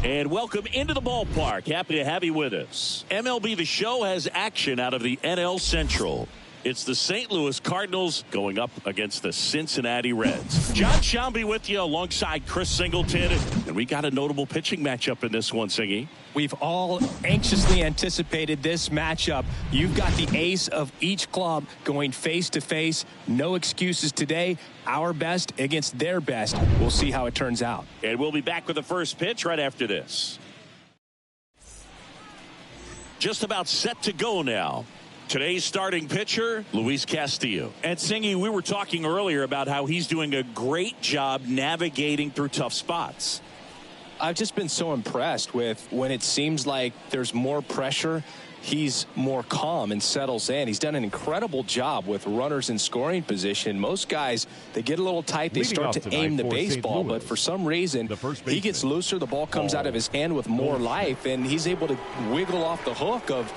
And welcome into the ballpark. Happy to have you with us. MLB The Show has action out of the NL Central. It's the St. Louis Cardinals going up against the Cincinnati Reds. John Shambi with you alongside Chris Singleton. And we got a notable pitching matchup in this one, Singy. We've all anxiously anticipated this matchup. You've got the ace of each club going face to face. No excuses today. Our best against their best. We'll see how it turns out. And we'll be back with the first pitch right after this. Just about set to go now. Today's starting pitcher, Luis Castillo. And Singy, we were talking earlier about how he's doing a great job navigating through tough spots. I've just been so impressed with when it seems like there's more pressure, he's more calm and settles in. He's done an incredible job with runners in scoring position. Most guys, they get a little tight, they start to aim the baseball, but for some reason, he gets looser, the ball comes out of his hand with more life, and he's able to wiggle off the hook of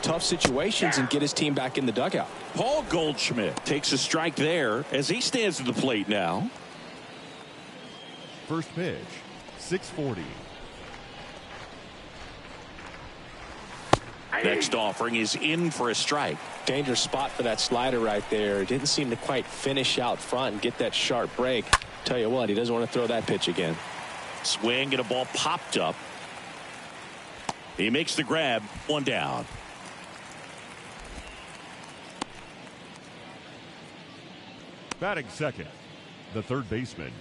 tough situations and get his team back in the dugout. Paul Goldschmidt takes a strike there as he stands at the plate now. First pitch. 640. Next offering is in for a strike. Dangerous spot for that slider right there. Didn't seem to quite finish out front and get that sharp break. Tell you what, he doesn't want to throw that pitch again. Swing and a ball popped up. He makes the grab. One down. Batting second, the third baseman,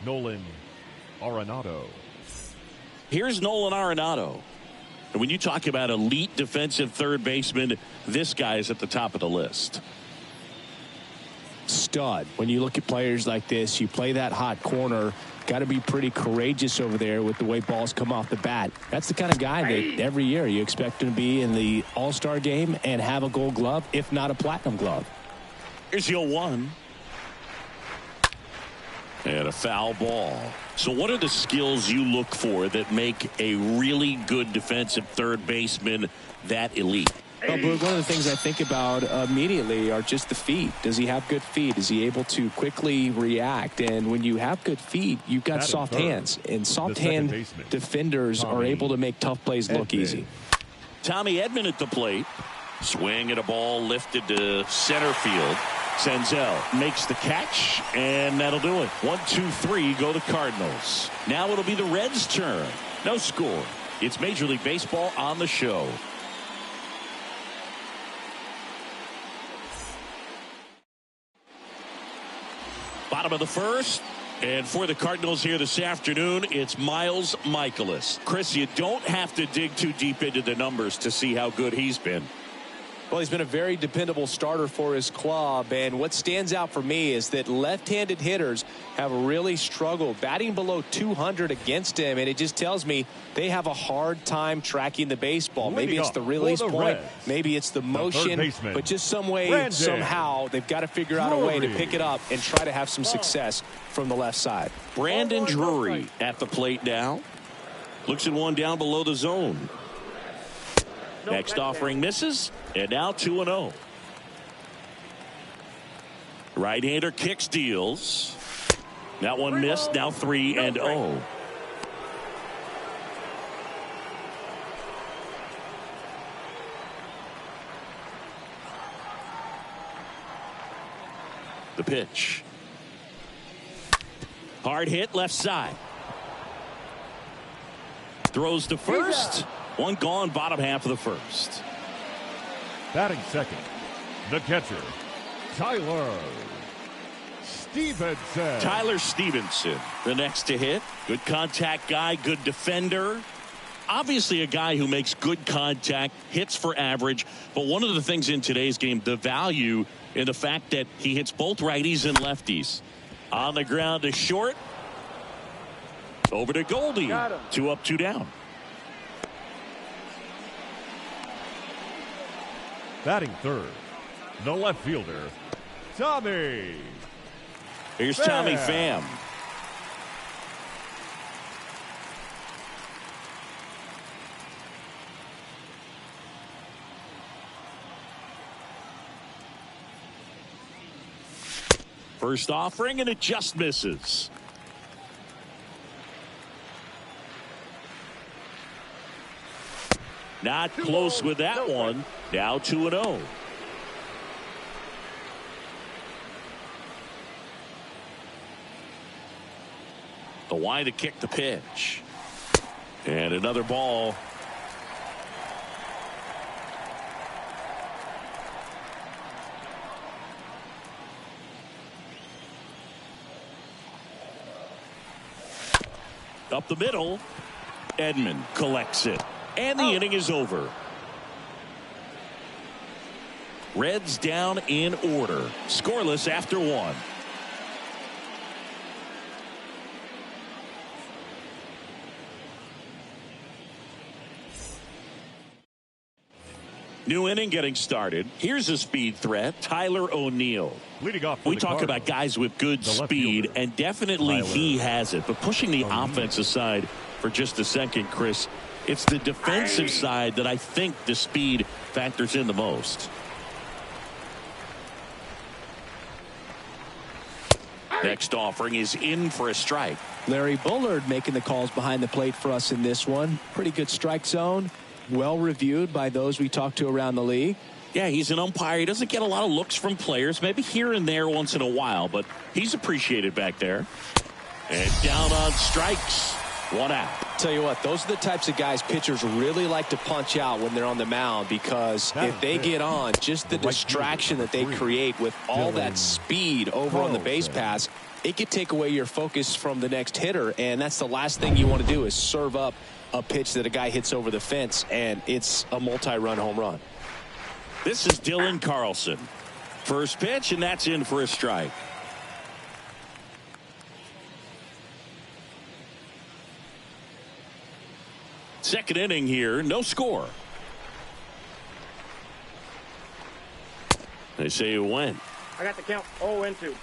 Nolan Arenado. Here's Nolan Arenado. And when you talk about elite defensive third baseman, this guy is at the top of the list. Stud. When you look at players like this, you play that hot corner, got to be pretty courageous over there with the way balls come off the bat. That's the kind of guy that every year you expect him to be in the All-Star game and have a Gold Glove, if not a Platinum Glove. Here's the 0-1. And a foul ball. So what are the skills you look for that make a really good defensive third baseman that elite? Well, Boog, one of the things I think about immediately are just the feet. Does he have good feet? Is he able to quickly react? And when you have good feet, you've got soft hands. And soft hand defenders are able to make tough plays look easy. Tommy Edman at the plate. Swing and a ball lifted to center field. Senzel makes the catch, and that'll do it. 1, 2, 3 go the Cardinals. Now it'll be the Reds' turn. No score. It's Major League Baseball on the show. Bottom of the first. And for the Cardinals here this afternoon, it's Miles Michaelis. Chris, you don't have to dig too deep into the numbers to see how good he's been. Well, he's been a very dependable starter for his club, and what stands out for me is that left-handed hitters have really struggled batting below 200 against him, and it just tells me they have a hard time tracking the baseball. Maybe it's the release point, maybe it's the motion, but just some way, somehow, they've got to figure out a way to pick it up and try to have some success from the left side. Brandon Drury at the plate now. Looks at one down below the zone. Next offering misses, and now 2-0. Right-hander kicks, deals. That one missed, now 3-0. The pitch. Hard hit left side. Throws to first. One gone, bottom half of the first. Batting second, the catcher, Tyler Stevenson. Tyler Stevenson, the next to hit. Good contact guy, good defender. Obviously a guy who makes good contact, hits for average. But one of the things in today's game, the value in the fact that he hits both righties and lefties. On the ground to short. Over to Goldie. 2 up, 2 down. Batting third, the left fielder, Tommy. Here's Tommy Pham. First offering, and it just misses. Not close with that one. Now 2-0. The wide to kick the pitch. And another ball. Up the middle. Edman collects it. And the inning is over. Reds down in order. Scoreless after 1. New inning getting started. Here's a speed threat. Tyler O'Neill. Leading off we talk about guys with good speed, and definitely he has it. But pushing the offense aside for just a second, Chris, it's the defensive side that I think the speed factors in the most. Next offering is in for a strike. Larry Bullard making the calls behind the plate for us in this one. Pretty good strike zone. Well reviewed by those we talked to around the league. Yeah, he's an umpire. He doesn't get a lot of looks from players, maybe here and there once in a while, but he's appreciated back there. And down on strikes. 1 out. Tell you what, those are the types of guys pitchers really like to punch out when they're on the mound, because if they get on, just the distraction that they create with all that speed over on the base pass, it could take away your focus from the next hitter, and that's the last thing you want to do is serve up a pitch that a guy hits over the fence, and it's a multi-run home run. This is Dylan Carlson. First pitch, and that's in for a strike. Second inning here, no score. They say you win. I got the count 0-2.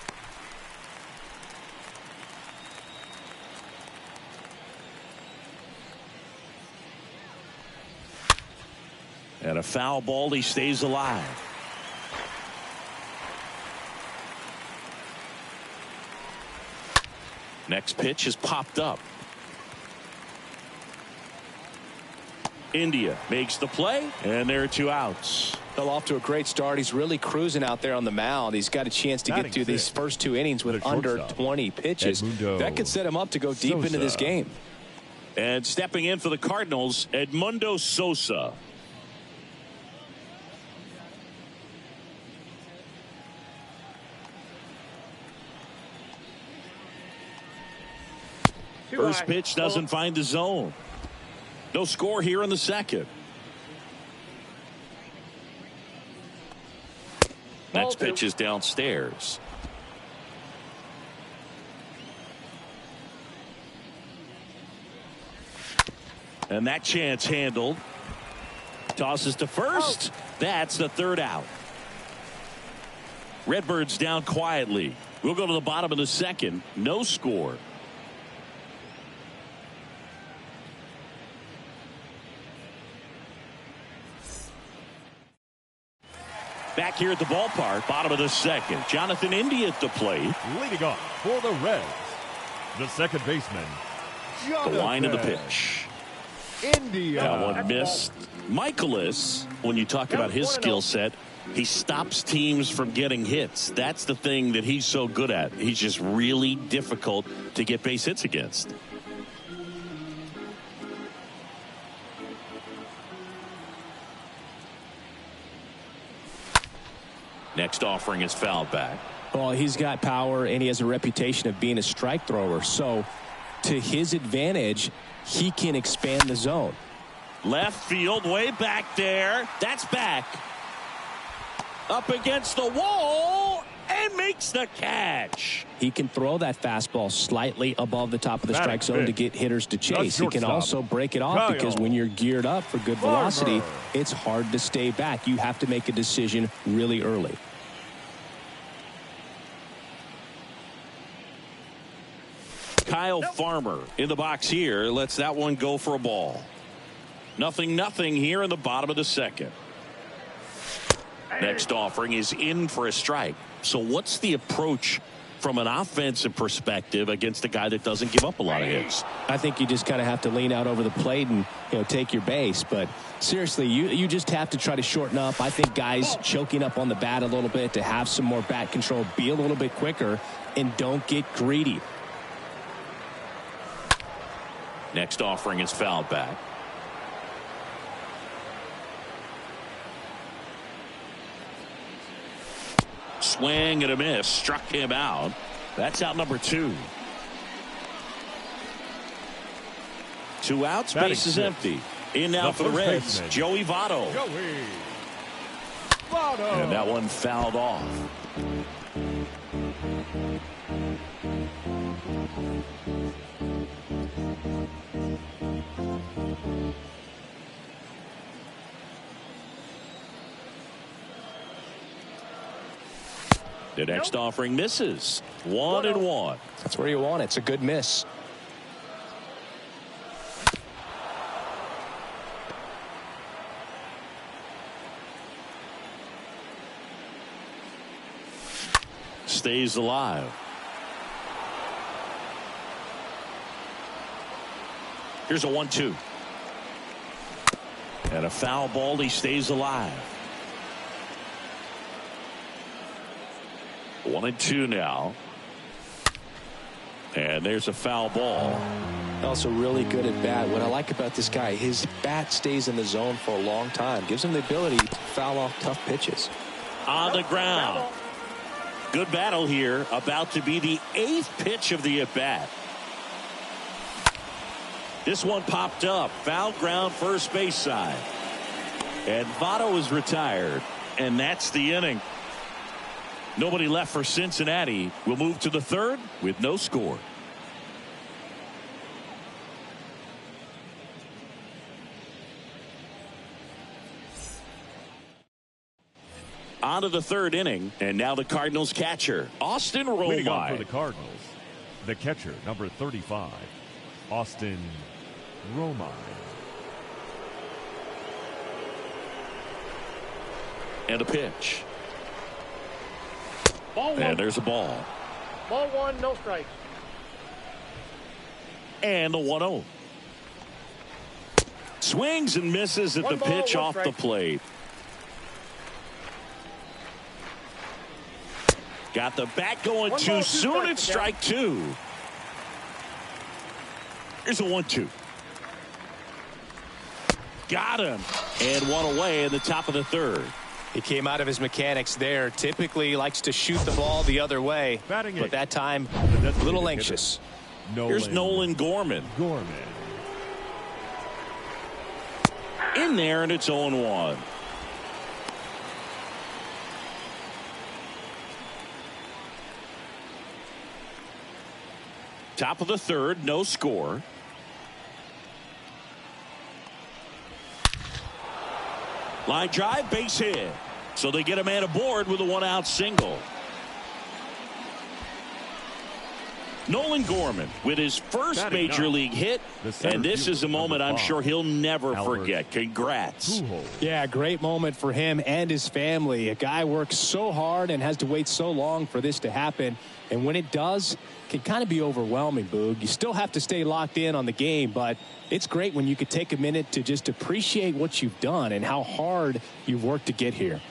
And a foul ball, he stays alive. Next pitch is popped up. India makes the play, and there are 2 outs. Well, off to a great start. He's really cruising out there on the mound. He's got a chance to get through these first 2 innings with under 20 pitches. That could set him up to go deep into this game. And stepping in for the Cardinals, Edmundo Sosa. First pitch doesn't find the zone. No score here in the second. Next pitch is downstairs. And that chance handled. Tosses to first. That's the 3rd out. Redbirds down quietly. We'll go to the bottom of the second. No score. Back here at the ballpark, bottom of the second. Jonathan India at the plate. Leading off for the Reds, the second baseman, Jonathan. The line of the pitch. India. That one missed. Michaelis, when you talk about his skill set, he stops teams from getting hits. That's the thing that he's so good at. He's just really difficult to get base hits against. Next offering is fouled back. Well, he's got power, and he has a reputation of being a strike thrower. So, to his advantage, he can expand the zone. Left field, way back there. That's back. Up against the wall, and makes the catch. He can throw that fastball slightly above the top of the strike zone to get hitters to chase. He can also break it off because when you're geared up for good velocity, it's hard to stay back. You have to make a decision really early. Kyle Farmer in the box here lets that one go for a ball. 0-0 here in the bottom of the second. Next offering is in for a strike. So what's the approach from an offensive perspective against a guy that doesn't give up a lot of hits. I think you just kind of have to lean out over the plate and take your base. But seriously, you just have to try to shorten up. I think guys choking up on the bat a little bit to have some more bat control, be a little bit quicker, and don't get greedy. Next offering is fouled back. Swing and a miss. Struck him out. That's out number 2. 2 outs. Base is empty. In now for the Reds, Joey Votto. And that one fouled off. The next offering misses. 1-1. That's where you want it. It's a good miss. Stays alive. Here's a 1-2. And a foul ball. He stays alive. 1-2 now. And there's a foul ball. Also really good at bat. What I like about this guy, his bat stays in the zone for a long time. Gives him the ability to foul off tough pitches. On the ground. Good battle here. About to be the 8th pitch of the at-bat. This one popped up. Foul ground, first base side. And Votto is retired. And that's the inning. Nobody left for Cincinnati. We'll move to the 3rd with no score. On to the 3rd inning, and now the Cardinals catcher, Austin Leading off Romine. for the Cardinals, the catcher, number 35, Austin Romine. And a pitch. Ball 1. And there's a ball. Ball 1, no strikes. And the 1-0. Swings and misses at One the ball, pitch one off the strike. plate. Got the bat going One too ball, two soon. strikes, It's yeah. strike 2. Here's a 1-2. Got him. And one away in the top of the 3rd. He came out of his mechanics there. Typically likes to shoot the ball the other way. Batting But eighth, that time, the a little designated anxious. hitter, Here's Nolan Gorman. Gorman. In there, and it's 0-1. Top of the 3rd, no score. Line drive, base hit. So they get a man aboard with a 1-out single. Nolan Gorman with his first Batting major ninth, league hit. the center And this is a fielder, moment number I'm 5, sure he'll never Albert forget. Congrats. Pujols. Yeah, great moment for him and his family. A guy works so hard and has to wait so long for this to happen. And when it does, it can kind of be overwhelming, Boog. You still have to stay locked in on the game, but it's great when you could take a minute to just appreciate what you've done and how hard you've worked to get here.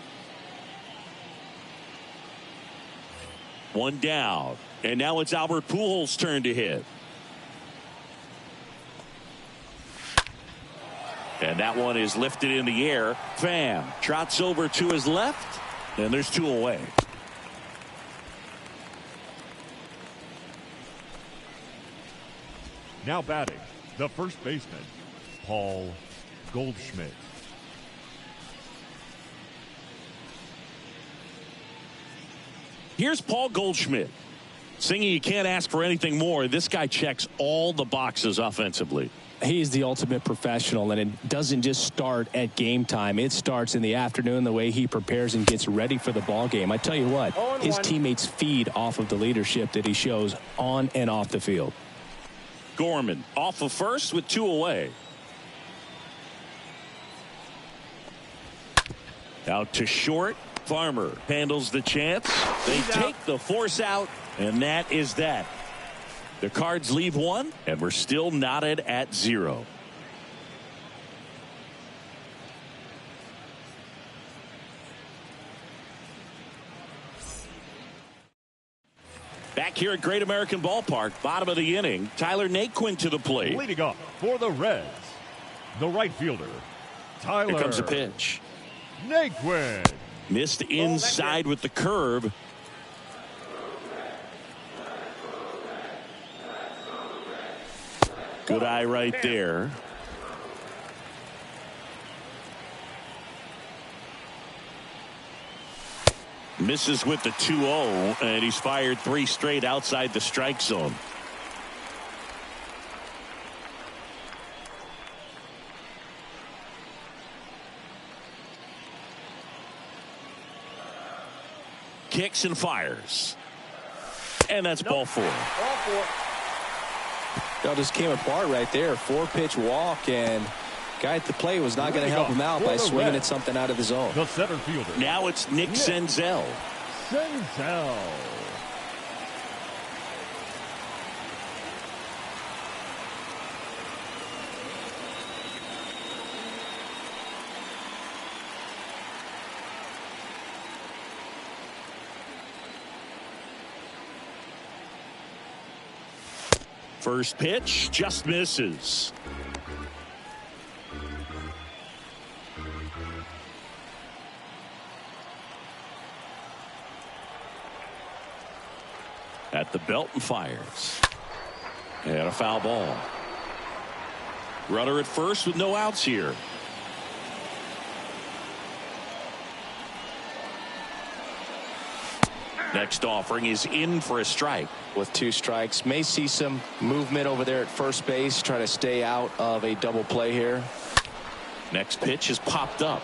One down. And now it's Albert Pujols' turn to hit. And that one is lifted in the air. Pham trots over to his left. And there's 2 away. Now batting, the first baseman, Paul Goldschmidt. Here's Paul Goldschmidt. Singing you can't ask for anything more. This guy checks all the boxes offensively. He's the ultimate professional, and it doesn't just start at game time. It starts in the afternoon, the way he prepares and gets ready for the ball game. I tell you what, his teammates feed off of the leadership that he shows on and off the field. Gorman off of first with 2 away. Out to short. Farmer handles the chance. They take the force out, And that is that. The Cards leave one, and we're still knotted at 0. Back here at Great American Ballpark, bottom of the inning, Tyler Naquin to the plate. Leading off for the Reds, the right fielder, Tyler. Here comes a pitch. Naquin. Missed inside with the curve. Good eye right there. Misses with the 2-0, and he's fired 3 straight outside the strike zone. Kicks and fires. And that's ball 4. Ball 4. It just came apart right there. 4-pitch walk, and guy at the plate was not going to help him out by swinging at something out of the zone. The center fielder. Now it's Nick Senzel. Senzel. First pitch just misses. At the belt and fires. And a foul ball. Runner at first with no outs here. Next offering is in for a strike. With 2 strikes, may see some movement over there at first base. Try to stay out of a double play here. Next pitch is popped up.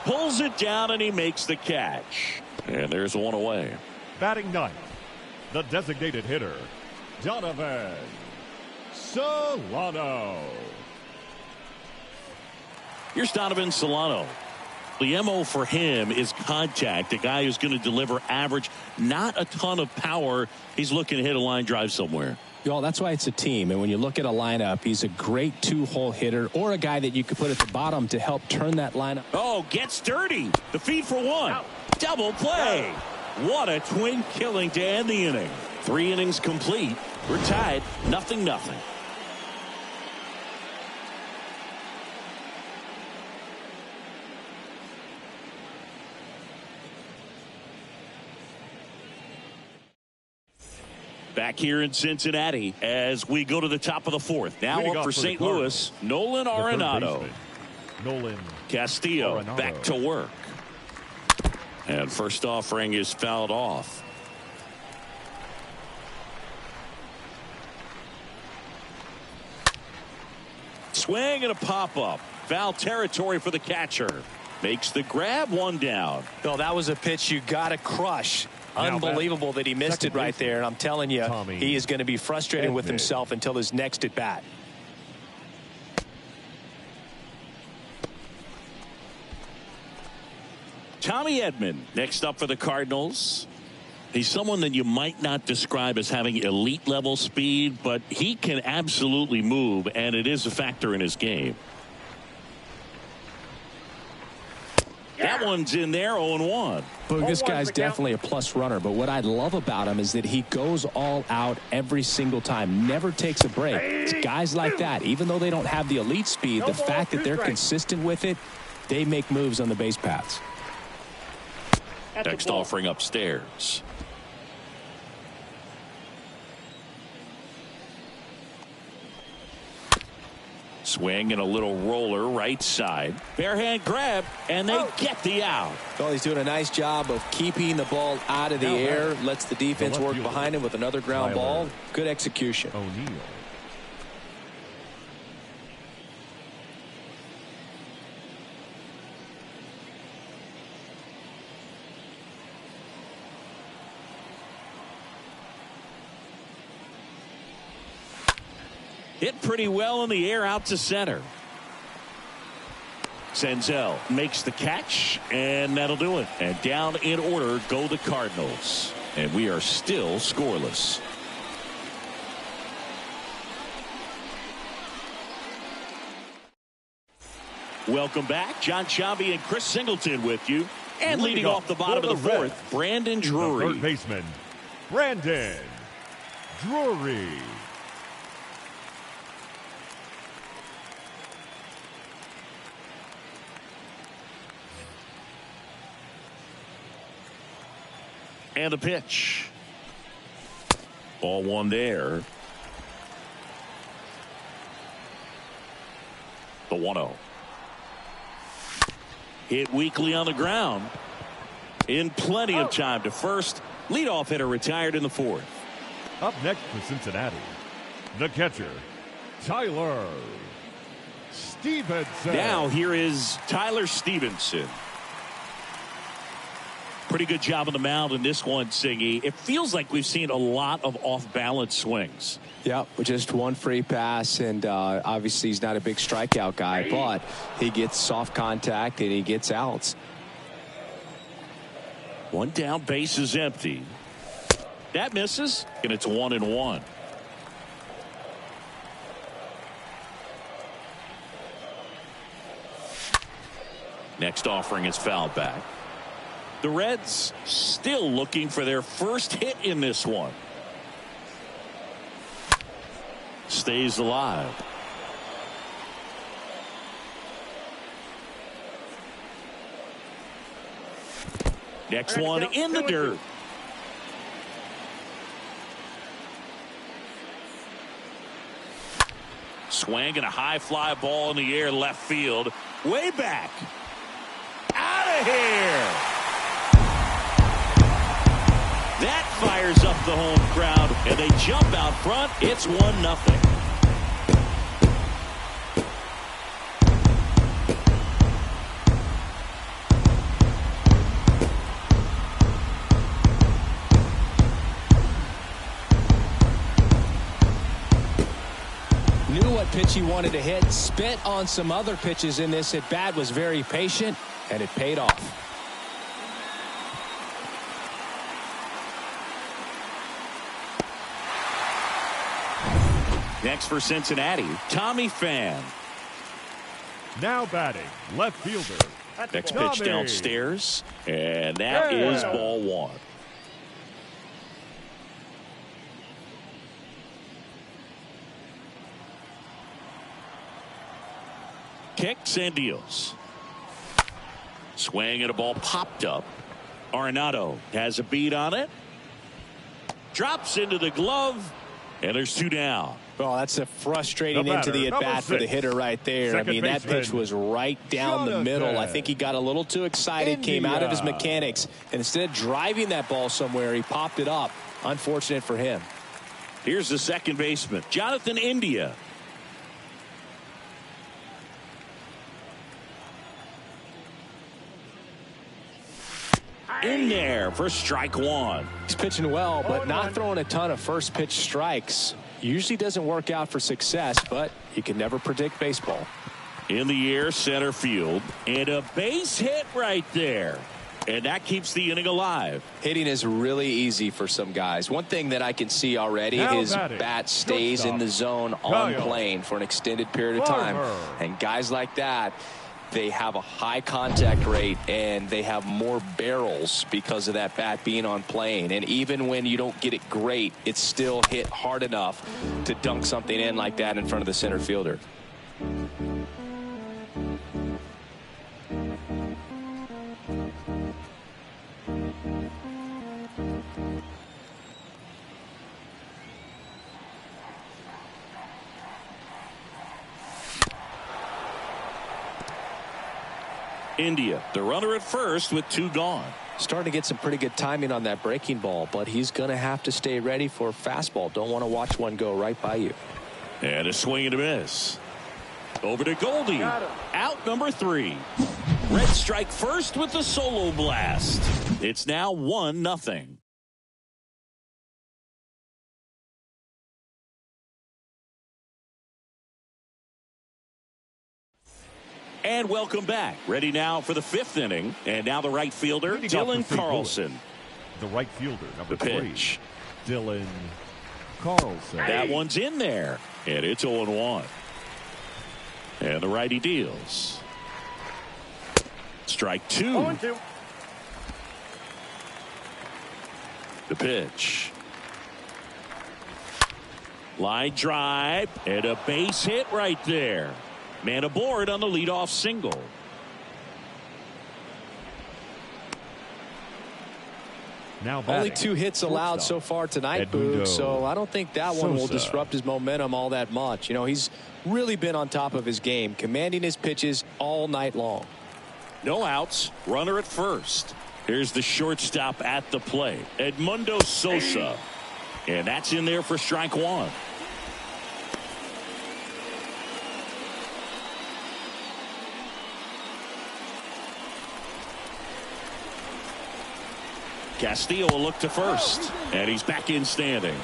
Pulls it down and he makes the catch. And there's one away. Batting ninth, the designated hitter, Donovan Solano. Here's Donovan Solano. The MO for him is contact. A guy who's going to deliver average, not a ton of power. He's looking to hit a line drive somewhere. Y'all, that's why it's a team. And when you look at a lineup, he's a great 2-hole hitter or a guy that you could put at the bottom to help turn that lineup. Oh, gets dirty. The feed for 1. Double play. What a twin killing to end the inning. 3 innings complete. We're tied 0-0. Back here in Cincinnati as we go to the top of the 4th. Now up for St. Louis, Nolan Arenado. Nolan Castillo Arenado. back to work. And first offering is fouled off. Swing and a pop-up. Foul territory for the catcher. Makes the grab, 1 down. No, that was a pitch you got to crush. Unbelievable that he missed it right there. And I'm telling you, he is going to be frustrated with himself until his next at bat. Tommy Edman next up for the Cardinals. He's someone that you might not describe as having elite level speed, but he can absolutely move, and it is a factor in his game. That one's in there, 0-1. But this guy's definitely a plus runner. But what I love about him is that he goes all out every single time. Never takes a break. It's guys like that, even though they don't have the elite speed, the fact that they're consistent with it, they make moves on the base paths. Next offering upstairs. Swing and a little roller right side. Bare hand grab, and they get the out. Well, he's doing a nice job of keeping the ball out of the air. Lets the defense work behind him with another ground ball. Good execution. O'Neill. Hit pretty well in the air out to center. Senzel makes the catch, and that'll do it. And down in order go the Cardinals. And we are still scoreless. Welcome back. John Sciambi and Chris Singleton with you. And leading off the bottom of the fourth, Brandon Drury. Third baseman, Brandon Drury. And the pitch. Ball one there. The 1-0. Hit weakly on the ground. In plenty of time to first. Leadoff hitter retired in the fourth. Up next for Cincinnati, the catcher, Tyler Stevenson. Now here is Tyler Stevenson. Pretty good job on the mound in this one, Singy. It feels like we've seen a lot of off-balance swings. Yeah, with just one free pass, and obviously he's not a big strikeout guy, but he gets soft contact and he gets outs. One down, base is empty. That misses, and it's 1-1. Next offering is fouled back. The Reds still looking for their first hit in this one. Stays alive. Next one in the dirt. Swing and a high fly ball in the air left field. Way back. Out of here. That fires up the home crowd, and they jump out front. It's 1-0. Knew what pitch he wanted to hit, spent on some other pitches in this at bat, was very patient, and it paid off. Next for Cincinnati, Tommy Pham. Now batting, left fielder. Next pitch downstairs, and that is ball one. Kicks and deals. Swing and a ball popped up. Arenado has a beat on it. Drops into the glove, and there's two down. Well, that's a frustrating into the at-bat for the hitter right there. I mean, that pitch was right down the middle. I think he got a little too excited, came out of his mechanics, and instead of driving that ball somewhere, he popped it up. Unfortunate for him. Here's the second baseman, Jonathan India. In there for strike one. He's pitching well, but not throwing a ton of first pitch strikes. Usually doesn't work out for success, but you can never predict baseball. In the air, center field, and a base hit right there. And that keeps the inning alive. Hitting is really easy for some guys. One thing that I can see already, his bat stays in the zone on plane for an extended period of time. And guys like that, they have a high contact rate and they have more barrels because of that bat being on plane. And even when you don't get it great, it's still hit hard enough to dunk something in like that in front of the center fielder. India, the runner at first with two gone. Starting to get some pretty good timing on that breaking ball, but he's going to have to stay ready for a fastball. Don't want to watch one go right by you. And a swing and a miss. Over to Goldie. Out number 3. Red strike first with the solo blast. It's now 1-0. And welcome back. Ready now for the 5th inning. And now the right fielder, Dylan Carlson. The right fielder, number the 3, pitch. Dylan Carlson. That one's in there. And it's 0-1. And the righty deals. Strike 2. 0-2. The pitch. Line drive and a base hit right there. Man aboard on the leadoff single. Now only 2 hits allowed so far tonight, Boog, so I don't think that one will disrupt his momentum all that much. You know, he's really been on top of his game, commanding his pitches all night long. No outs, runner at first. Here's the shortstop at the plate, Edmundo Sosa. And that's in there for strike 1. Castillo will look to first, and he's back in standing.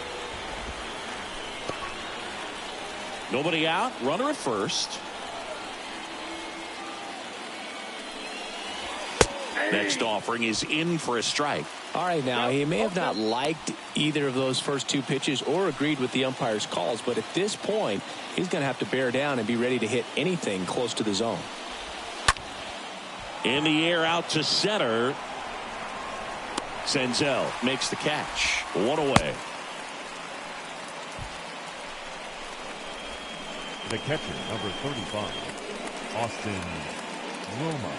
Nobody out, runner at first. Next offering is in for a strike. All right, now he may have not liked either of those first 2 pitches or agreed with the umpire's calls, but at this point he's going to have to bear down and be ready to hit anything close to the zone. In the air out to center. Senzel makes the catch. 1 away. The catcher, number 35, Austin Roma.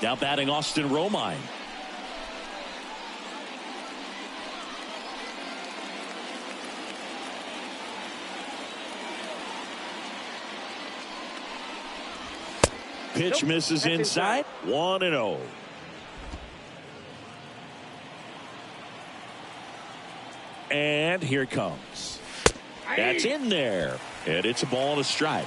Now batting Austin Romine. Pitch misses inside. 1-0. And here it comes. That's in there. And it's a ball and a strike.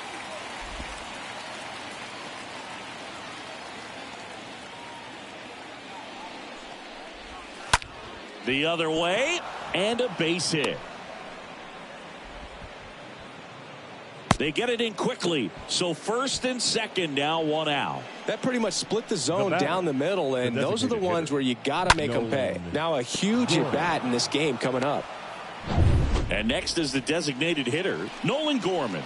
The other way, and a base hit. They get it in quickly, so first and second, now 1 out. That pretty much split the zone down the middle, and those are the ones where you got to make them pay. Now a huge at bat in this game coming up. And next is the designated hitter, Nolan Gorman.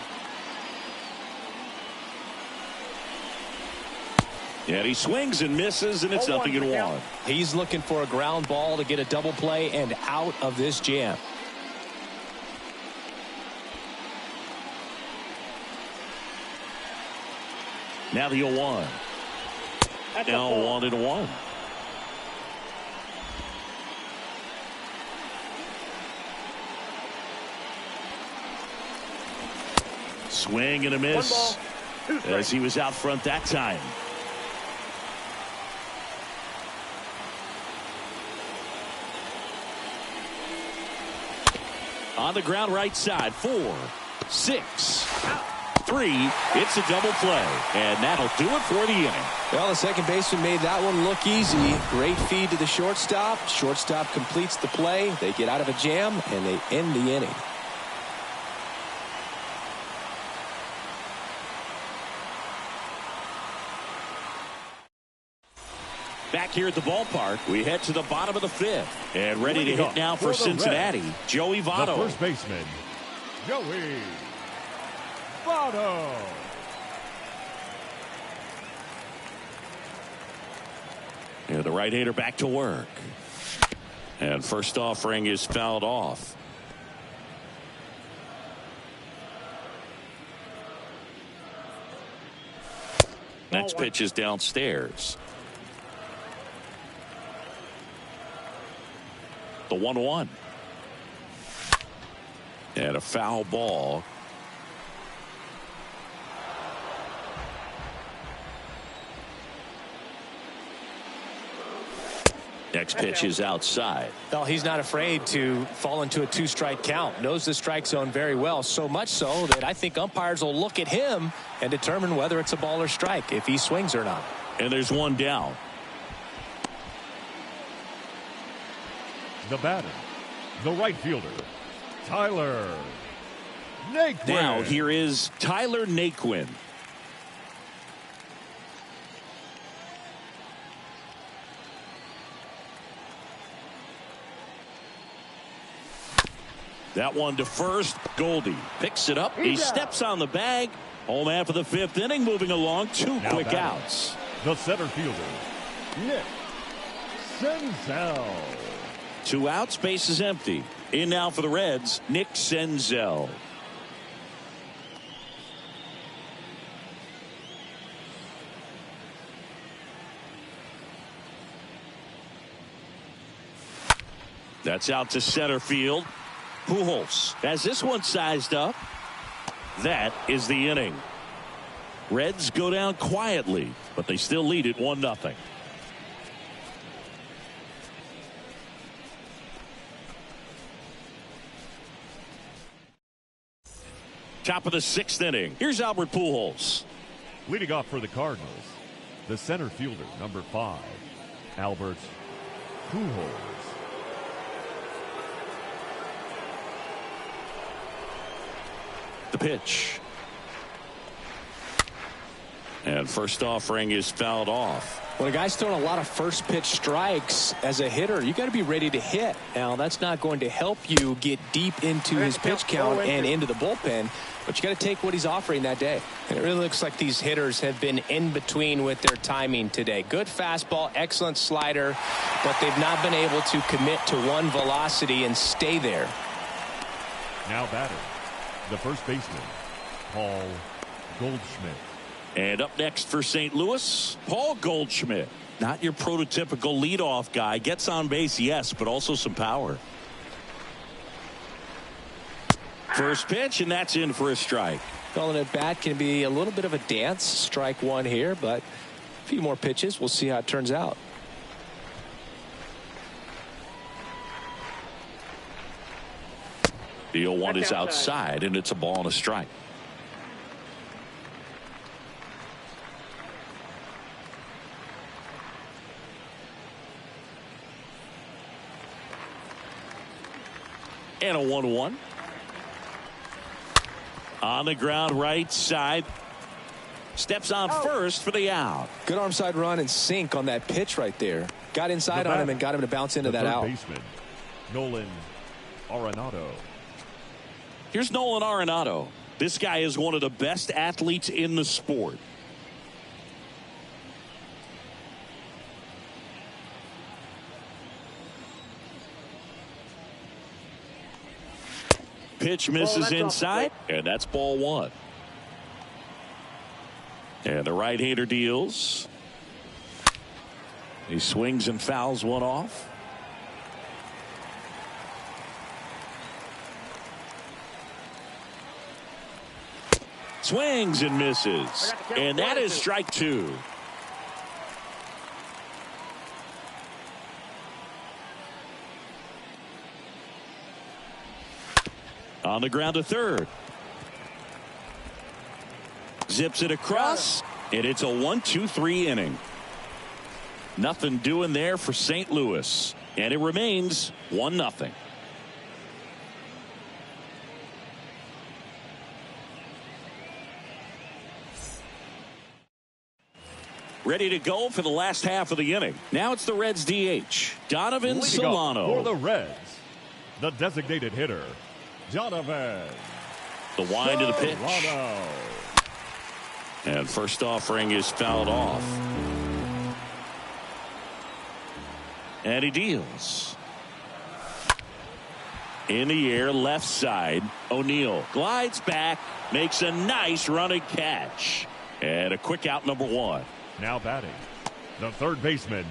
And he swings and misses, and it's 0-1. He's looking for a ground ball to get a double play and out of this jam. Now the 0-1. Now 1-1. Swing and a miss as he was out front that time. On the ground right side, 4, 6, 3. It's a double play, and that'll do it for the inning. Well, the second baseman made that one look easy. Great feed to the shortstop. Shortstop completes the play. They get out of a jam, and they end the inning. Back here at the ballpark, we head to the bottom of the 5th. And ready to hit now for Cincinnati, Joey Votto. The first baseman, Joey Votto. And the right-hander back to work. And first offering is fouled off. Next pitch is downstairs. The 1-1. And a foul ball. Next pitch is outside. Well, he's not afraid to fall into a 2-strike count. Knows the strike zone very well, so much so that I think umpires will look at him and determine whether it's a ball or strike, if he swings or not. And there's one down. The batter, the right fielder, Tyler Naquin. Now here is Tyler Naquin. That one to first. Goldie picks it up. He steps on the bag. Home half of the fifth inning, moving along. Two Now quick batting, outs. the center fielder, Nick Senzel. 2 outs, base is empty. In now for the Reds, Nick Senzel. That's out to center field. Pujols has this one sized up. That is the inning. Reds go down quietly, but they still lead it 1-0. Top of the 6th inning. Here's Albert Pujols. Leading off for the Cardinals, the center fielder, number 5, Albert Pujols. The pitch. And first offering is fouled off. When a guy's throwing a lot of first pitch strikes as a hitter, you got to be ready to hit. Now, that's not going to help you get deep into his pitch count and into the bullpen, but you got to take what he's offering that day. And it really looks like these hitters have been in between with their timing today. Good fastball, excellent slider, but they've not been able to commit to one velocity and stay there. Now batting, the first baseman, Paul Goldschmidt. And up next for St. Louis, Paul Goldschmidt. Not your prototypical leadoff guy. Gets on base, yes, but also some power. First pitch, and that's in for a strike. Calling it bat can be a little bit of a dance. Strike one here, but a few more pitches. We'll see how it turns out. The 0-1 is outside, and it's a ball and a strike. And a 1-1. On the ground, right side. Steps on first for the out. Good arm side run and sink on that pitch right there. Got inside on him and got him to bounce into that out. Baseman, Nolan Arenado. Here's Nolan Arenado. This guy is one of the best athletes in the sport. Pitch misses inside, and that's ball 1. And the right-hander deals. He swings and fouls one off. Swings and misses. And that is strike 2. On the ground to third. Zips it across, and it's a 1-2-3 inning. Nothing doing there for St. Louis, and it remains 1-0. Ready to go for the last half of the inning. Now it's the Reds DH, Donovan Solano. For the Reds, the designated hitter, Donovan. The wind to the pitch. Solano. And first offering is fouled off. And he deals. In the air, left side. O'Neill glides back, makes a nice running catch. And a quick out, number 1. Now batting, the third baseman,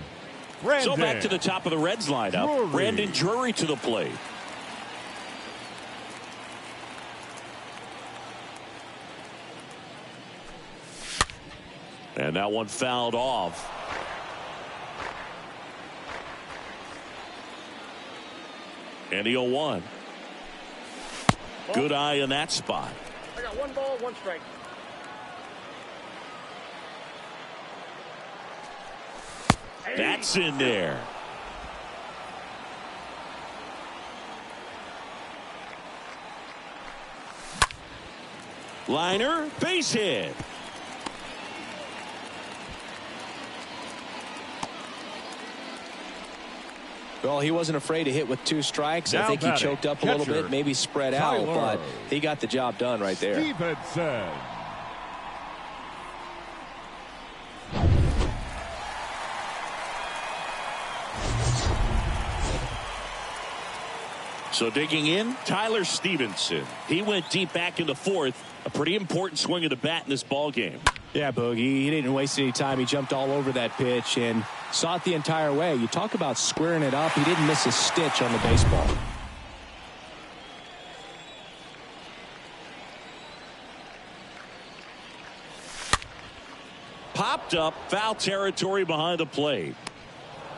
Brandon. So back to the top of the Reds lineup. Drury. Brandon Drury to the plate. And that one fouled off. And the 0-1. Good eye in that spot. I got 1 ball, 1 strike. That's in there. Liner, base hit. Well, he wasn't afraid to hit with 2 strikes. I Now think he batting, choked up a little catcher, bit, maybe spread out, Tyler but he got the job done right there. Stevenson. So digging in, Tyler Stevenson. He went deep back in the 4th. A pretty important swing of the bat in this ball game. Yeah, Boogie, he didn't waste any time. He jumped all over that pitch and saw it the entire way. You talk about squaring it up. He didn't miss a stitch on the baseball. Popped up, foul territory behind the plate.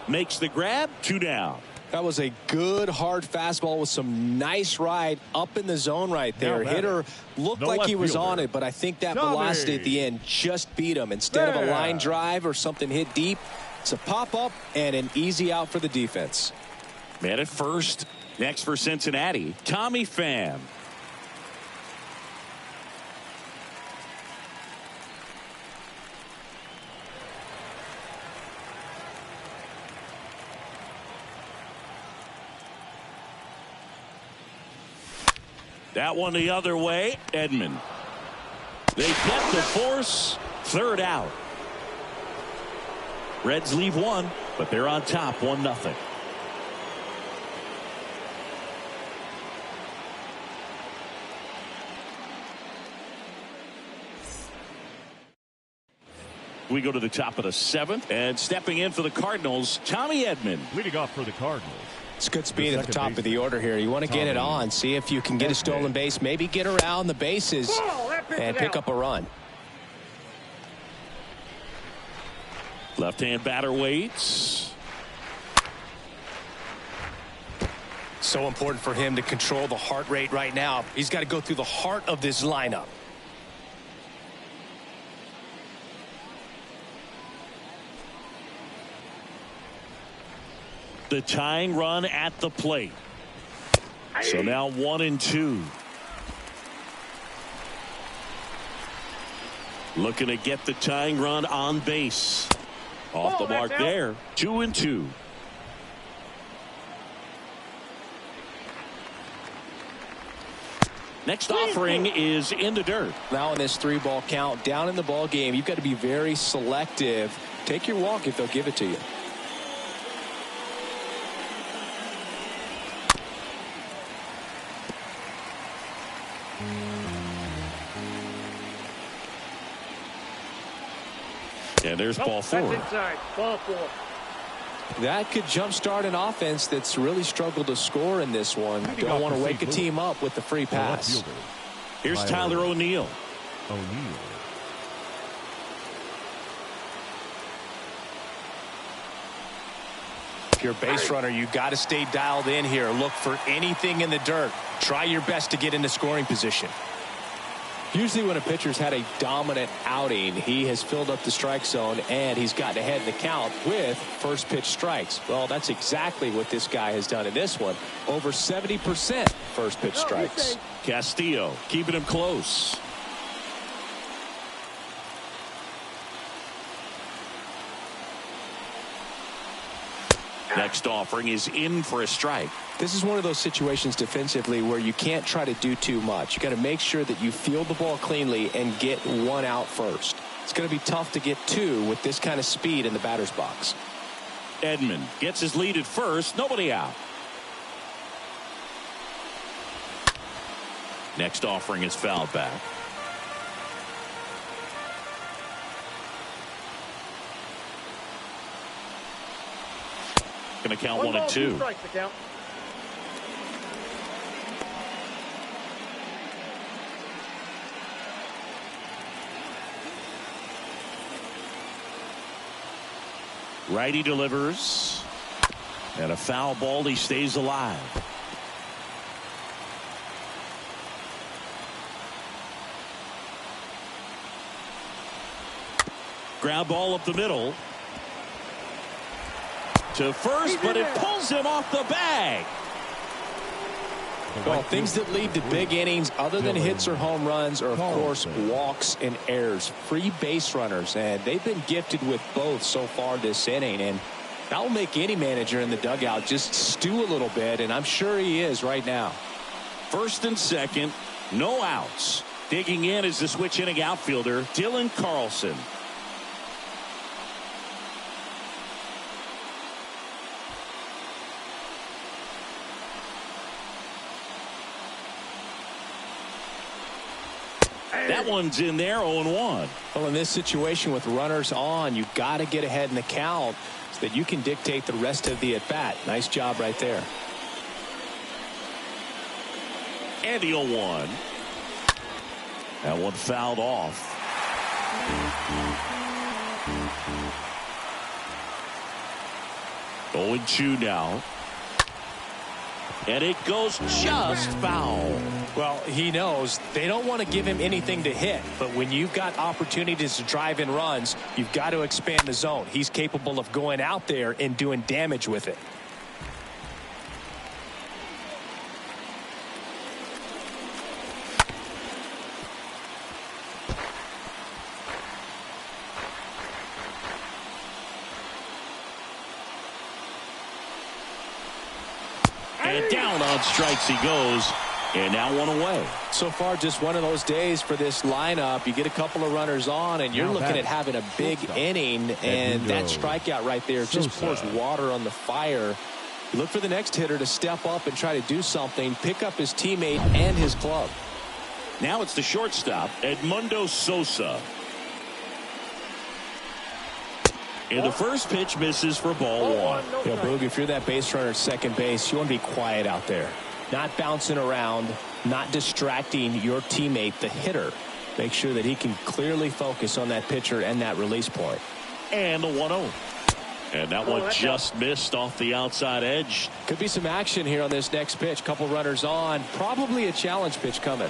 Makes the grab, 2 down. That was a good hard fastball with some nice ride up in the zone right there. Hitter looked like he was on it, but I think that velocity at the end just beat him. Instead of a line drive or something hit deep, it's a pop up and an easy out for the defense. Man at first. Next for Cincinnati, Tommy Pham. That one the other way. Edman. They get the force. 3rd out. Reds leave 1, but they're on top 1-0. We go to the top of the 7th, and stepping in for the Cardinals, Tommy Edman. Leading off for the Cardinals. It's good speed at the top of the order here. You want to get it on, see if you can get a stolen base, maybe get around the bases and pick up a run. Left-hand batter waits. So important for him to control the heart rate right now. He's got to go through the heart of this lineup. The tying run at the plate. So now 1-2. Looking to get the tying run on base. Off the mark there. 2-2. Next offering is in the dirt. Now in this 3-ball count, down in the ball game, you've got to be very selective. Take your walk if they'll give it to you. And there's ball 4. That's inside. Ball 4. That could jumpstart an offense that's really struggled to score in this one. Don't want to wake a team up with the free pass. Here's Tyler O'Neill. If you're a base runner, you got to stay dialed in here. Look for anything in the dirt. Try your best to get into scoring position. Usually when a pitcher's had a dominant outing, he has filled up the strike zone and he's gotten ahead in the count with first pitch strikes. Well, that's exactly what this guy has done in this one. Over 70% first pitch strikes. Castillo keeping him close. Next offering is in for a strike. This is one of those situations defensively where you can't try to do too much. You got to make sure that you field the ball cleanly and get 1 out first. It's going to be tough to get 2 with this kind of speed in the batter's box. Edman gets his lead at first. Nobody out. Next offering is fouled back. Going to count 1 and 2. Strikes the count. Righty delivers. And a foul ball. He stays alive. Ground ball up the middle. To first, but it pulls him off the bag. Well, things that lead to big innings other than hits or home runs are, of course, walks and errors. Free base runners, and they've been gifted with both so far this inning. And that will make any manager in the dugout just stew a little bit, and I'm sure he is right now. First and second, no outs. Digging in is the switch inning outfielder, Dylan Carlson. That one's in there, 0-1. Well, in this situation with runners on, you've got to get ahead in the count so that you can dictate the rest of the at-bat. Nice job right there. And the 0-1. That one fouled off. Going 2 now. And it goes just foul. Well, he knows they don't want to give him anything to hit, but when you've got opportunities to drive in runs, you've got to expand the zone. He's capable of going out there and doing damage with it. And down on strikes he goes. And now one away. So far, just one of those days for this lineup. You get a couple of runners on, and you're looking at having a big inning. And that strikeout right there just pours water on the fire. You look for the next hitter to step up and try to do something, pick up his teammate and his club. Now it's the shortstop, Edmundo Sosa. And the first pitch misses for ball 1. You know, Boog, if you're that base runner at second base, you want to be quiet out there. Not bouncing around, not distracting your teammate, the hitter. Make sure that he can clearly focus on that pitcher and that release point. And the 1-0. And that one just missed off the outside edge. Could be some action here on this next pitch. Couple runners on. Probably a challenge pitch coming.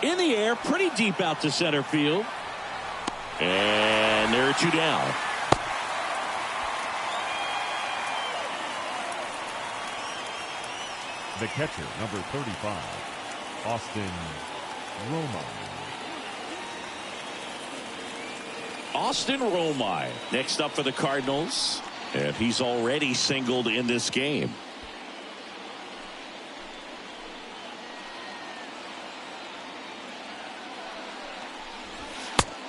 In the air, pretty deep out to center field. And there are 2 down. The catcher, number 35, Austin Romine. Austin Romine next up for the Cardinals. And he's already singled in this game.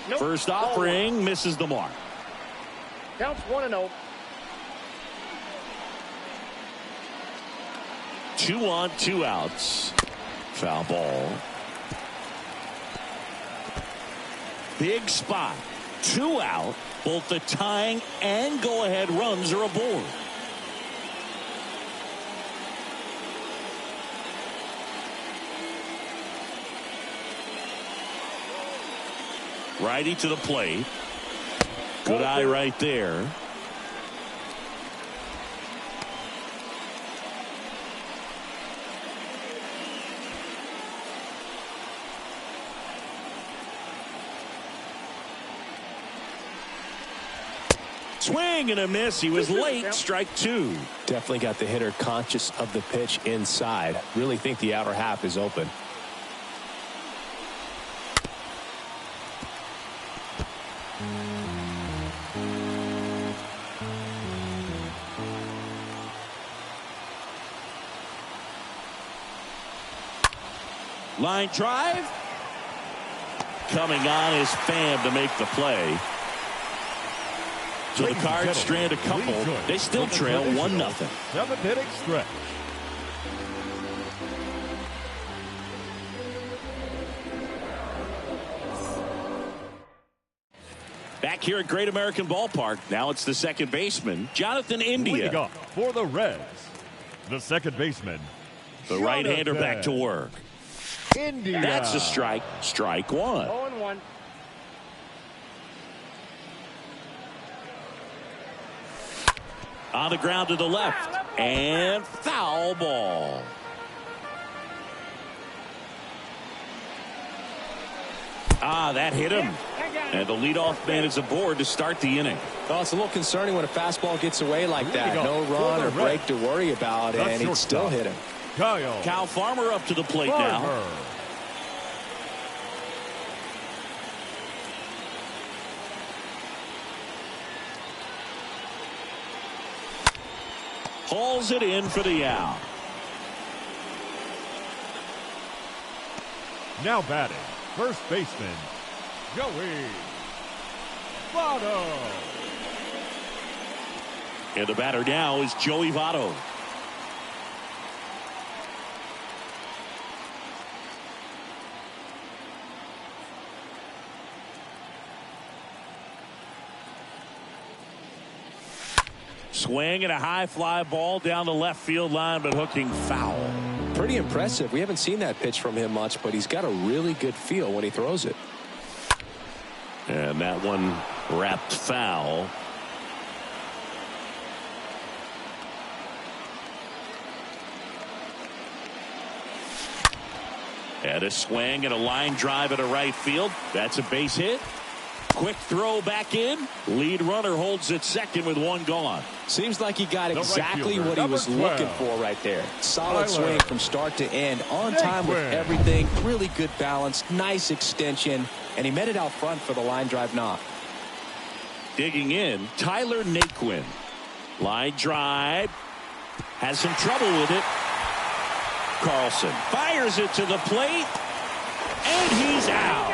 Nope. First offering misses the mark. Counts 1-0. 2 on, 2 outs. Foul ball. Big spot. 2 out. Both the tying and go-ahead runs are aboard. Righty to the plate. Good eye right there. Swing and a miss. He was late. Strike 2. Definitely got the hitter conscious of the pitch inside. Really think the outer half is open. Line drive. Coming on is Pham to make the play. So the Cards strand a couple. They still trail 1-0. 7th inning stretch. Back here at Great American Ballpark. Now it's the second baseman, Jonathan India. Leading off for the Reds, the second baseman, The right-hander back to work. India. That's a strike. Strike 1. 0-1. On the ground to the left. And foul ball. That hit him. And the leadoff man is aboard to start the inning. Well, it's a little concerning when a fastball gets away like that. No run or break to worry about, and he'd still hit him. Kyle Farmer up to the plate now. Hauls it in for the out. Now batting, first baseman, Joey Votto. And the batter now is Joey Votto. Swing and a high fly ball down the left field line, but hooking foul. Pretty impressive. We haven't seen that pitch from him much, but he's got a really good feel when he throws it. And that one wrapped foul. And a swing and a line drive at a right field. That's a base hit. Quick throw back in. Lead runner holds at second with one gone. Seems like he got exactly what he was looking for right there. Solid swing from start to end. On time with everything. Really good balance. Nice extension. And he met it out front for the line drive knock. Digging in, Tyler Naquin. Line drive. Has some trouble with it. Carlson fires it to the plate. And he's out.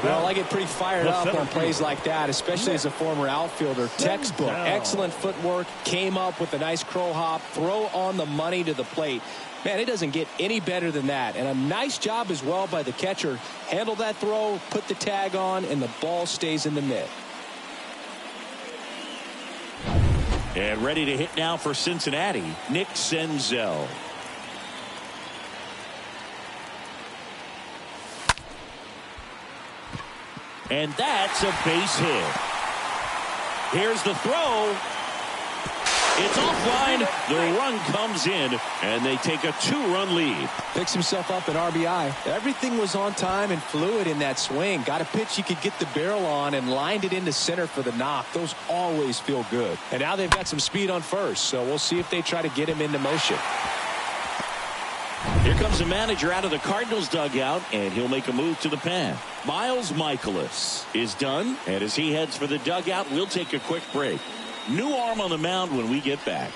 Well, I get pretty fired up on plays like that, especially as a former outfielder. Textbook. Excellent footwork. Came up with a nice crow hop. Throw on the money to the plate. Man, it doesn't get any better than that. And a nice job as well by the catcher. Handle that throw, put the tag on, and the ball stays in the mitt. And ready to hit now for Cincinnati, Nick Senzel. And that's a base hit. Here's the throw. It's offline. The run comes in, and they take a two-run lead. Picks himself up an RBI. Everything was on time and fluid in that swing. Got a pitch he could get the barrel on and lined it into center for the knock. Those always feel good. And now they've got some speed on first, so we'll see if they try to get him into motion. Here comes the manager out of the Cardinals dugout, and he'll make a move to the pen. Miles Michaelis is done, and as he heads for the dugout, we'll take a quick break. New arm on the mound when we get back.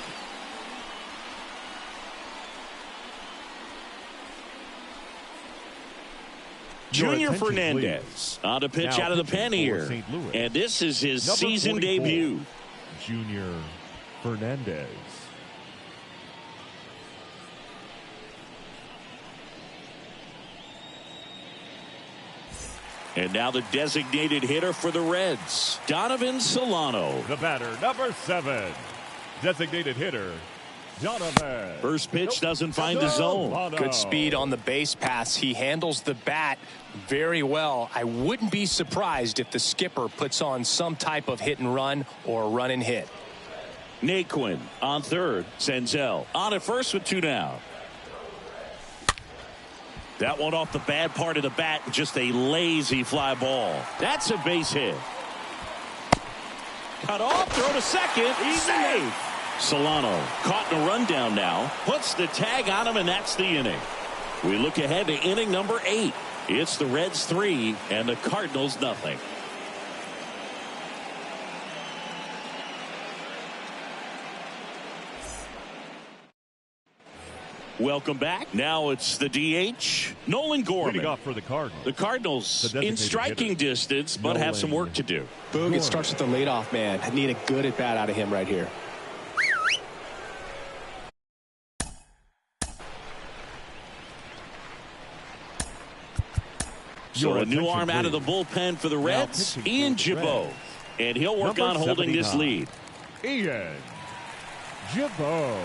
Junior Fernandez on a pitch out of the pen here. And this is his season debut. Junior Fernandez. And now the designated hitter for the Reds, Donovan Solano. The batter, number 7. Designated hitter, Donovan. First pitch doesn't find the zone. Good speed on the base paths. He handles the bat very well. I wouldn't be surprised if the skipper puts on some type of hit and run or run and hit. Naquin on third. Senzel on at first with 2 down. That one off the bad part of the bat, just a lazy fly ball. That's a base hit. Cut off, throw to second, he's safe. Solano caught in a rundown now, puts the tag on him, and that's the inning. We look ahead to inning number 8. It's the Reds 3 and the Cardinals nothing. Welcome back. Now it's the DH, Nolan Gorman. Leading off for the Cardinals. The Cardinals in striking distance, but have some work to do. Boog, it starts with the leadoff man. I need a good at bat out of him right here. So a new arm out of the bullpen for the Reds, Ian Gibaut. And he'll work on holding this lead. Ian Gibaut.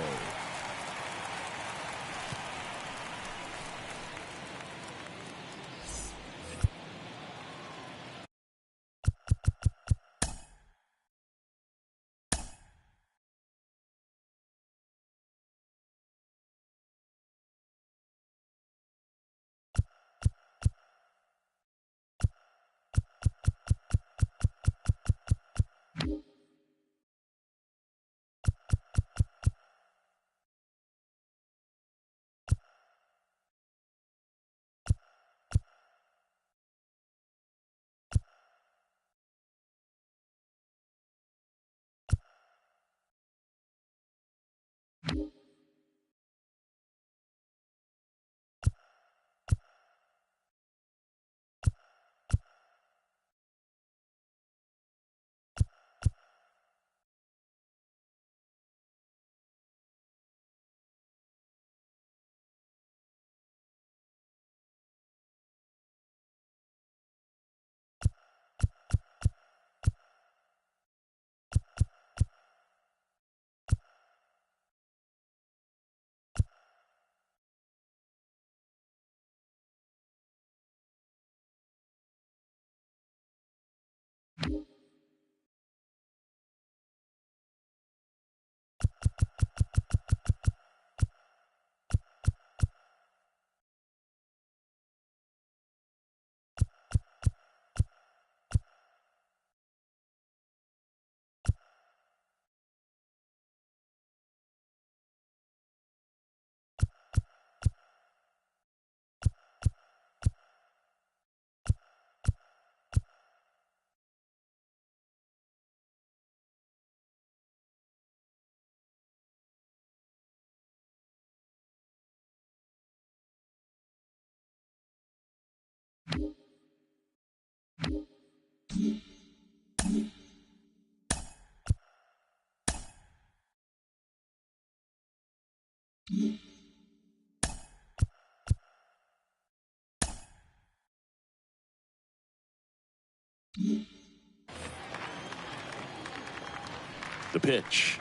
The pitch.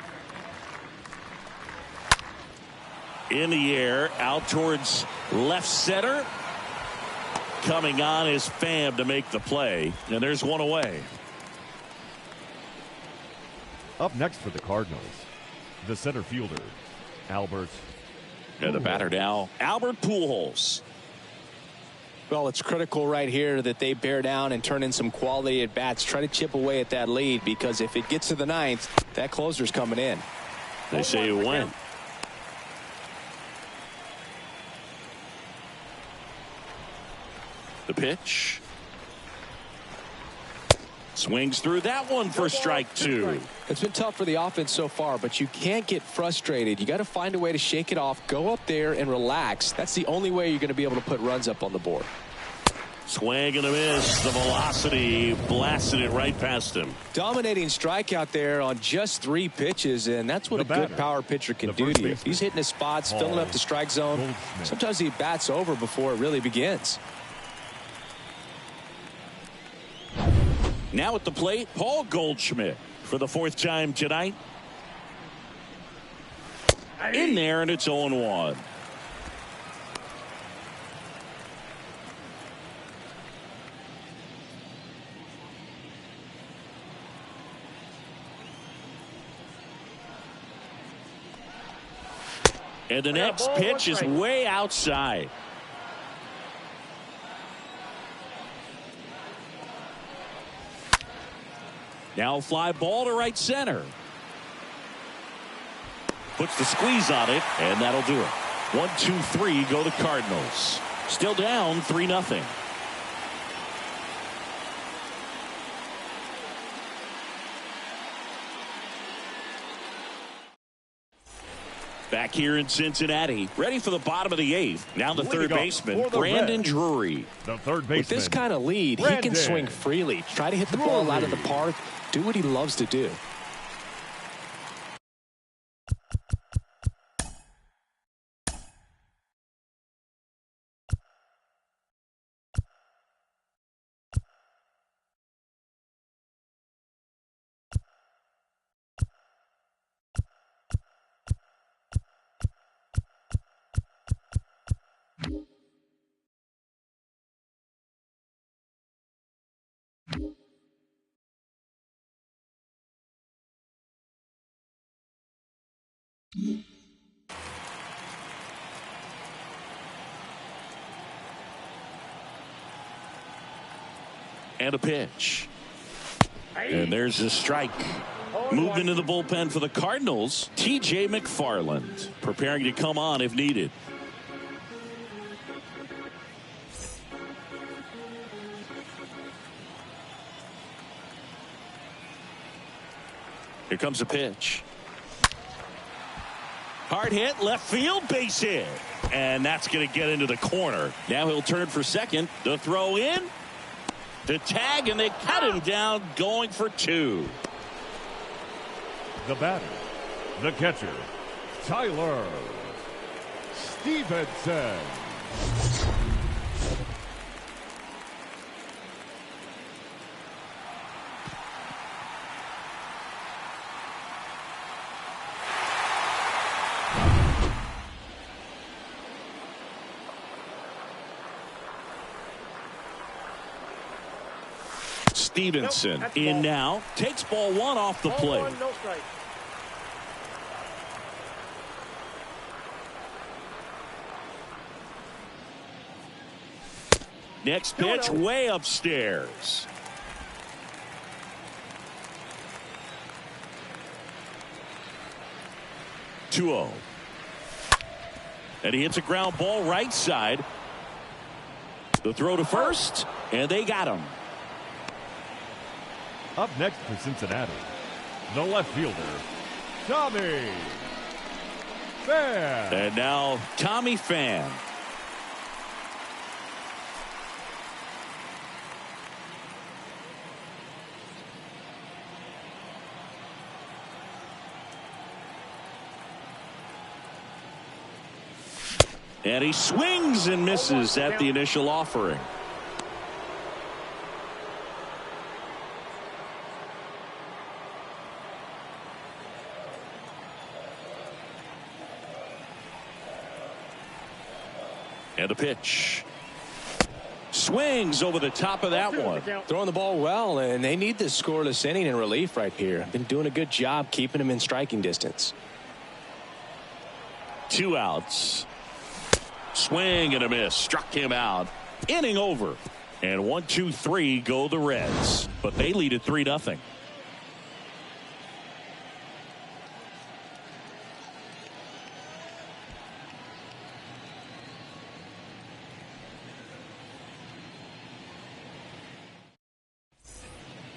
In the air, out towards left center. Coming on is Pham to make the play, and there's one away. Up next for the Cardinals, the center fielder, Albert. And the batter now, Albert Pujols. Well, it's critical right here that they bear down and turn in some quality at bats. Try to chip away at that lead, because if it gets to the ninth, that closer's coming in. They say it went. The pitch. Swings through that one for strike two. It's been tough for the offense so far, but you can't get frustrated. You got to find a way to shake it off, go up there and relax. That's the only way you're going to be able to put runs up on the board. Swing and a miss. The velocity blasted it right past him. Dominating strikeout there on just 3 pitches, and that's what a good power pitcher can do to you. He's hitting his spots, filling up the strike zone. Sometimes he bats over before it really begins. Now at the plate, Paul Goldschmidt for the 4th time tonight. In there, and it's 0-1. And the next pitch is way outside. Now fly ball to right center. Puts the squeeze on it, and that'll do it. 1, 2, 3 go the Cardinals. Still down 3-0. Back here in Cincinnati, ready for the bottom of the 8th. Now the third baseman, Brandon Drury. The third baseman. With this kind of lead, he can swing freely. Try to hit the ball out of the park. Do what he loves to do. And a pitch. And there's a strike. Moved into the bullpen for the Cardinals, T.J. McFarland, preparing to come on if needed. Here comes a pitch. Hard hit, left field, base hit. And that's going to get into the corner. Now he'll turn for second. The throw in. The tag, and they cut him down, going for 2. The batter, the catcher, Tyler Stevenson. Stevenson in now, takes ball 1 off the plate. No strike. Next pitch way upstairs. (2-0). And he hits a ground ball right side. The throw to first, and they got him. Up next for Cincinnati, the left fielder, Tommy Pham. And now Tommy Pham. And he swings and misses at the initial offering. And the pitch. Swings over the top of that one. Throwing the ball well, and they need this scoreless inning in relief right here. Been doing a good job keeping him in striking distance. 2 outs. Swing and a miss. Struck him out. Inning over. And 1, 2, 3 go the Reds. But they lead at 3-0.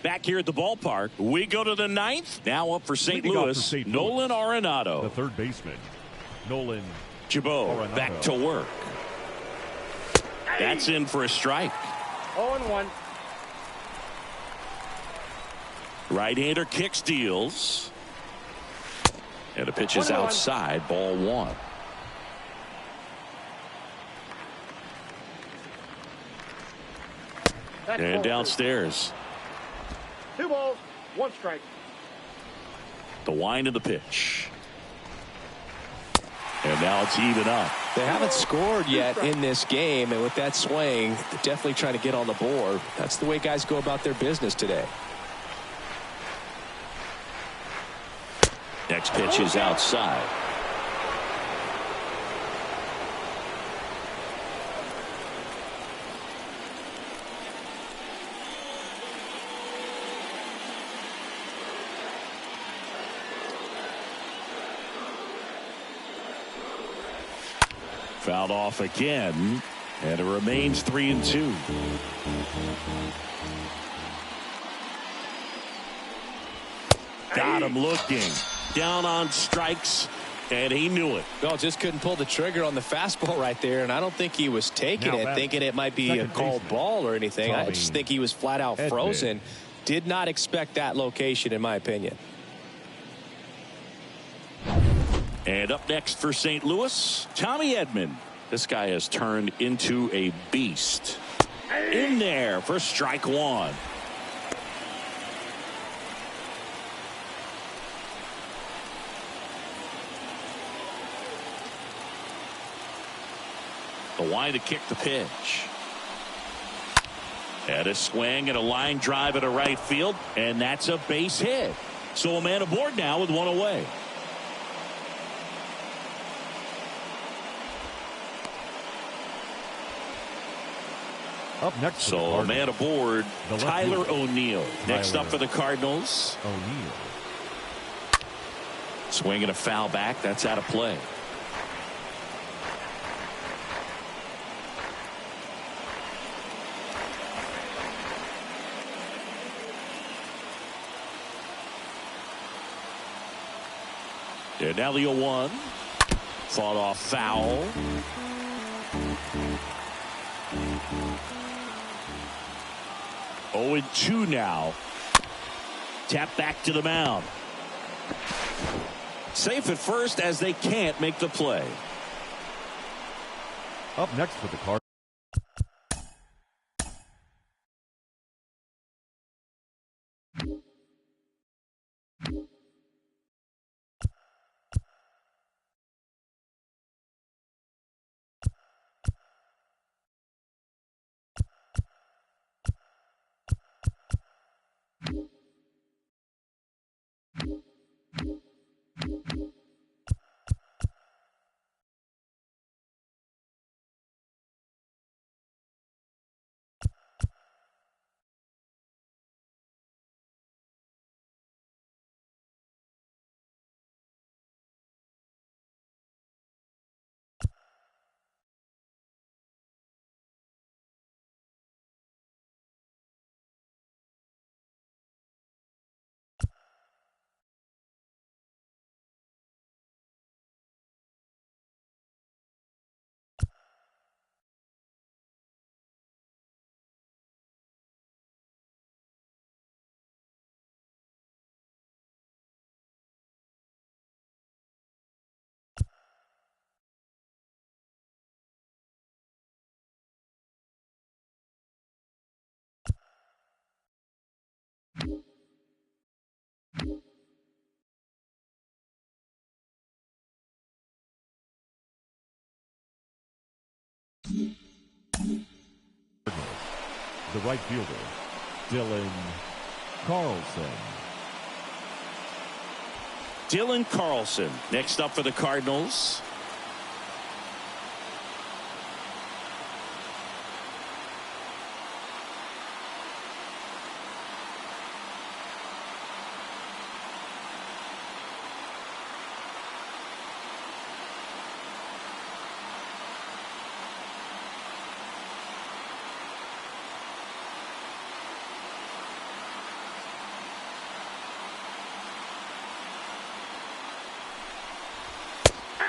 Back here at the ballpark, we go to the 9th. Now up for St. Louis, Nolan Arenado. The third baseman, Nolan Jabot back to work. That's in for a strike. 0-1. Right-hander kicks, deals. And the pitch is outside, ball 1. And downstairs. 2 balls, 1 strike. The wind of the pitch. And now it's even up. They haven't scored yet in this game, and with that swing, they're definitely trying to get on the board. That's the way guys go about their business today. Next pitch is outside. Fouled off again, and it remains 3-2. Got him looking. Down on strikes, and he knew it. Well, just couldn't pull the trigger on the fastball right there, and I don't think he was taking it, thinking it might be a called ball or anything. I just think he was flat out frozen. Did not expect that location, in my opinion. And up next for St. Louis, Tommy Edman. This guy has turned into a beast. In there for strike 1. The wind to kick the pitch. And a swing and a line drive at a right field, and that's a base hit. So a man aboard now with 1 away. Up next, so a man aboard, Tyler O'Neill. Next up for the Cardinals, O'Neill. Swing and a foul back. That's out of play. And now the 0-1. Fought off foul. Oh, 2 now. Tap back to the mound. Safe at first as they can't make the play. Up next for the Cardinals. the right fielder, Dylan Carlson. Dylan Carlson next up for the Cardinals.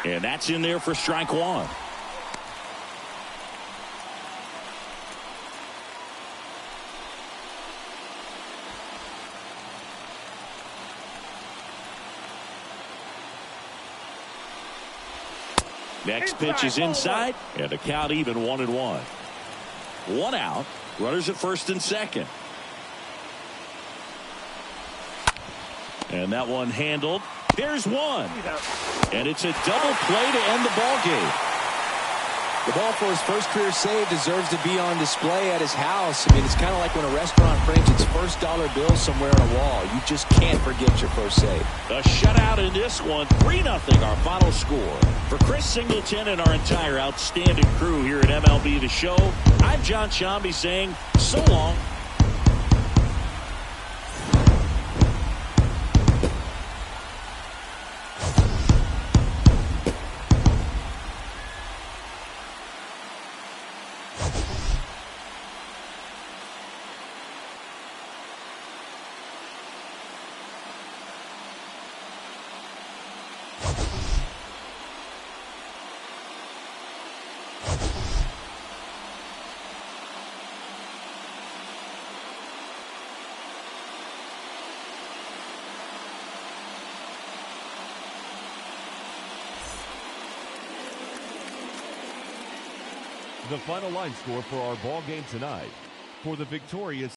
And that's in there for strike one. Next pitch is inside, and the count even 1-1. 1 out, runners at first and second. And that one handled. There's one. And it's a double play to end the ball game. The ball for his first career save deserves to be on display at his house. I mean, it's kind of like when a restaurant frames its first dollar bill somewhere on a wall. You just can't forget your first save. A shutout in this one, 3-0 our final score. For Chris Singleton and our entire outstanding crew here at MLB The Show, I'm John Shambi saying so long. The final line score for our ball game tonight. For the victorious